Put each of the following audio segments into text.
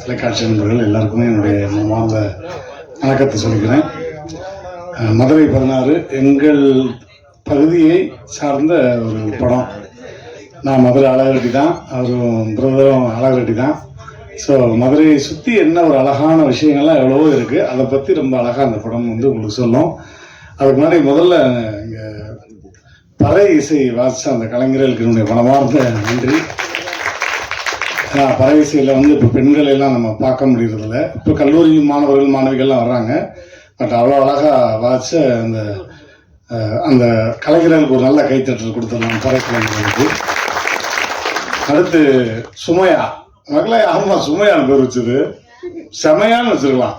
தொலைக்காட்சி நண்பர்கள் எல்லாருக்குமே என்னுடைய மனமார்ந்த வணக்கத்தை சொல்லிக்கிறேன். மதுரை 16 எங்கள் பகுதியை சார்ந்த ஒரு படம். நான் மதுரை அழகரெட்டி தான், அவரும் பிரதரும் அழகரெட்டி தான். ஸோ மதுரையை சுற்றி என்ன ஒரு அழகான விஷயங்கள்லாம் எவ்வளவோ இருக்குது, அதை பற்றி ரொம்ப அழகாக அந்த படம் உங்களுக்கு சொல்லும். அதுக்கு முன்னாடி முதல்ல இங்கே பறை இசை வாசித்த அந்த கலைஞர்களுக்கு என்னுடைய மனமார்ந்த நன்றி. பறை இசையில் இப்போ பெண்கள் எல்லாம் நம்ம பார்க்க முடியறதில்ல. இப்போ கல்லூரி மாணவர்கள் மாணவிகள்லாம் வர்றாங்க. பட் அவ்வளோ அழகாக வாசித்த அந்த கலைஞர்களுக்கு ஒரு நல்ல கைத்தட்டல் கொடுத்துடலாம் பறை கலைஞர்களுக்கு. அடுத்து சுமையா மகளே, ஆமா சுமையான்னு பேர் வச்சது, செமையான்னு வச்சிருக்கலாம்.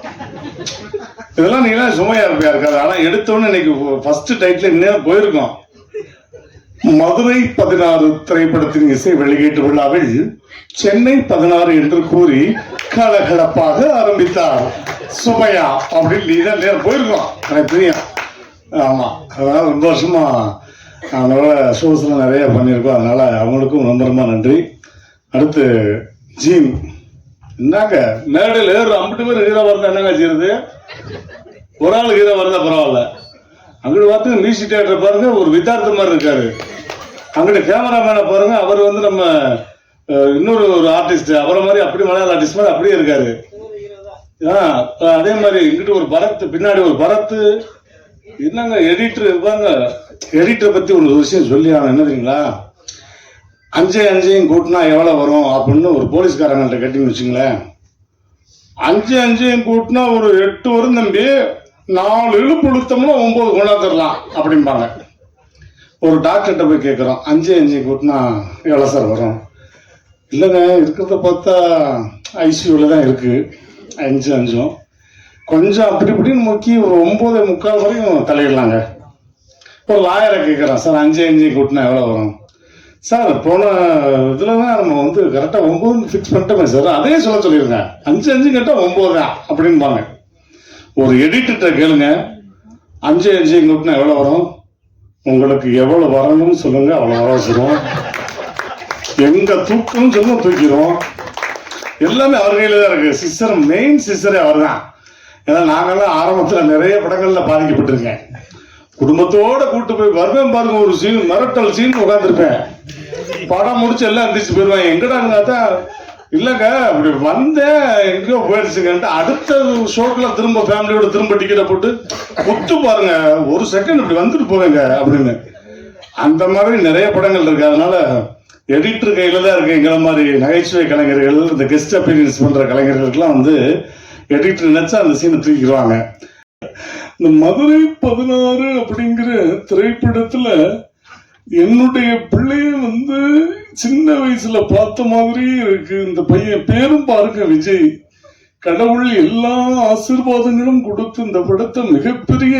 இதெல்லாம் நீங்க சுமையா இருப்பா இருக்காது. ஆனா எடுத்தோன்னு இன்னைக்கு ஃபர்ஸ்ட் டைட்டில் இன்னும் போயிருக்கோம். மதுரை 16 திரைப்படத்தின் இசை வெளியீட்டு விழாவில் சென்னை 16 என்று கூறி கலகலப்பாக ஆரம்பித்தார் சுமையா அப்படின்னு நீதான் நேரம் போயிருக்கோம், எனக்கு தெரியும். ஆமா, அதனால ரொம்ப வருஷமா அதனால ஷோஸ்ல நிறைய பண்ணியிருக்கோம். அதனால அவங்களுக்கும் ரொம்ப ரொம்ப நன்றி. அடுத்து ஜீன், என்னங்க மேடையில் ஏறு 50 பேர் ஹீரோ வரதா என்னங்க செய்யுது? ஒரு ஆள் ஹீரோ வரதா பரவாயில்ல. அங்கிட்டு பார்த்து மியூசிக் டேரக்டர் பாருங்க, ஒரு வித்தார்த்த மாதிரி இருக்காரு. அங்கிட்டு கேமராமேனை பாருங்க, அவர் நம்ம இன்னொரு ஆர்டிஸ்ட், அவரை மாதிரி அப்படி மலையாள ஆர்டிஸ்ட் மாதிரி அப்படியே இருக்காரு. அதே மாதிரி இங்கிட்டு ஒரு பரத், பின்னாடி ஒரு பரத். என்னங்க எடிட்டர் இருப்பாங்க. எடிட்டரை பத்தி ஒரு விஷயம் சொல்லி என்ன தெரியுங்களா? 5 கூட்டினா எவ்வளவு வரும் அப்படின்னு ஒரு போலீஸ்காரங்கள்ட்ட கட்டின்னு வச்சுங்களேன். 5 கூட்டினா ஒரு 8 வரும் தம்பி, 4 இழுப்பு இழுத்தோம்னா 9 கொண்டாந்துடலாம் அப்படிம்பாங்க. ஒரு டாக்டர்கிட்ட போய் கேட்குறோம், 5 கூட்டினா எவ்வளோ சார் வரும்? இல்லைங்க, இருக்கிறத பார்த்தா ஐசியூவில் தான் இருக்குது 5 கொஞ்சம் அப்படி இப்படின்னு முக்கி ஒரு 9:45 வரையும் தலையிடலாங்க. ஒரு லாயரை கேட்குறோம், சார் 5 கூட்டினா எவ்வளோ வரும்? சார் போன இதில் தான் நம்ம கரெக்டாக 9 ஃபிக்ஸ் பண்ணிட்டோமே சார், அதே சொல்லிடுங்க, 5 கேட்டால் 9 தான் அப்படின்பாங்க. ஒரு எடிட்டர்கிட்ட கேளுங்க, 5 கூட்டினா எவ்வளோ வரும்? உங்களுக்கு எவ்வளோ வரணும்னு சொல்லுங்க, அவ்வளோ வர வச்சிடும். எங்க தூக்கணும்னு சொல்லுங்க, தூக்கிடும். எல்லாமே அவர் கையில தான் இருக்கு. சிஸ்டர், மெயின் சிஸ்டரே அவர் தான். ஏன்னா நாங்கெல்லாம் ஆரம்பத்தில் நிறைய படங்கள்ல பாதிக்கப்பட்டிருக்கேன். குடும்பத்தோட கூட்டு போய் வருவேன் பாருங்க, ஒரு சீன் மிரட்டல் சீன் உட்காந்துருப்பேன். படம் முடிச்சு எல்லாம் எந்திரிச்சு போயிருவாங்க. எங்கடாங்க? இல்லைங்க அப்படி வந்தேன் எங்கேயோ போயிடுச்சுங்கன்ட்டு அடுத்த ஷோக்குல திரும்ப ஃபேமிலியோட திரும்ப டிக்கெட்டை போட்டு குத்து பாருங்க, ஒரு செகண்ட் இப்படி வந்துட்டு போவேங்க அப்படின்னு. அந்த மாதிரி நிறைய படங்கள் இருக்கு. அதனால எடிட்டர் கையில தான் இருக்கு. எங்களை மாதிரி நகைச்சுவை கலைஞர்கள், இந்த கெஸ்ட் அப்பீரியன்ஸ் பண்ற கலைஞர்களுக்கெல்லாம் எடிட்டர் நினைச்சா அந்த சீனை தூக்கிடுவாங்க. இந்த மதுரை 16 அப்படிங்கிற திரைப்படத்துல என்னுடைய பிள்ளைய சின்ன வயசுல பார்த்த மாதிரியே இருக்கு. இந்த பையன் பேரும் பாருங்க, விஜய். கடவுள் எல்லா ஆசீர்வாதங்களும் கொடுத்து இந்த படத்தை மிகப்பெரிய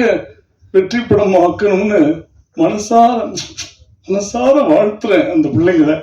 வெற்றி படம் ஆக்கணும்னு மனசார வாழ்த்துறேன் அந்த பிள்ளைங்களை.